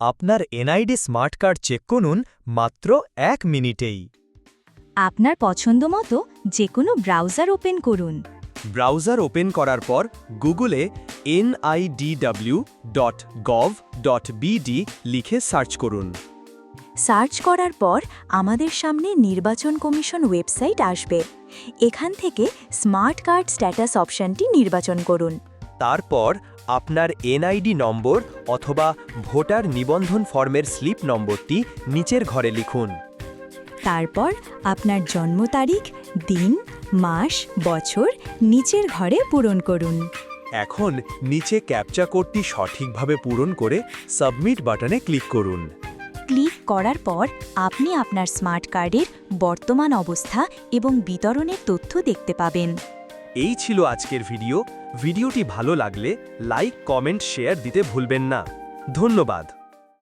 আপনার NID smart card check করুন মাত্র 1 মিনিটেই। আপনার পছন্দমতো যে কোনো ব্রাউজার ওপেন করুন। ব্রাউজার ওপেন করার পর গুগলে nidw.gov.bd লিখে সার্চ করুন। সার্চ করার পর আমাদের সামনে নির্বাচন কমিশন ওয়েবসাইট আসবে। এখান থেকে স্মার্ট কার্ড স্ট্যাটাস অপশনটি নির্বাচন করুন। তারপর আপনার এনআইডি নম্বর অথবা ভোটার নিবন্ধন ফর্মের স্লিপ নম্বরটি নিচের ঘরে লিখুন। তারপর আপনার জন্ম তারিখ, দিন, মাস, বছর নিচের ঘরে পূরণ করুন। এখন নিচে ক্যাপচা কোডটি সঠিকভাবে পূরণ করে সাবমিট বাটনে ক্লিক করুন। ক্লিক করার পর আপনি আপনার স্মার্ট কার্ডের বর্তমান অবস্থা এবং বিতরণের তথ্য দেখতে পাবেন। এই ছিল আজকের ভিডিওটি ভালো লাগলে লাইক, কমেন্ট, শেয়ার দিতে ভুলবেন না। ধন্যবাদ।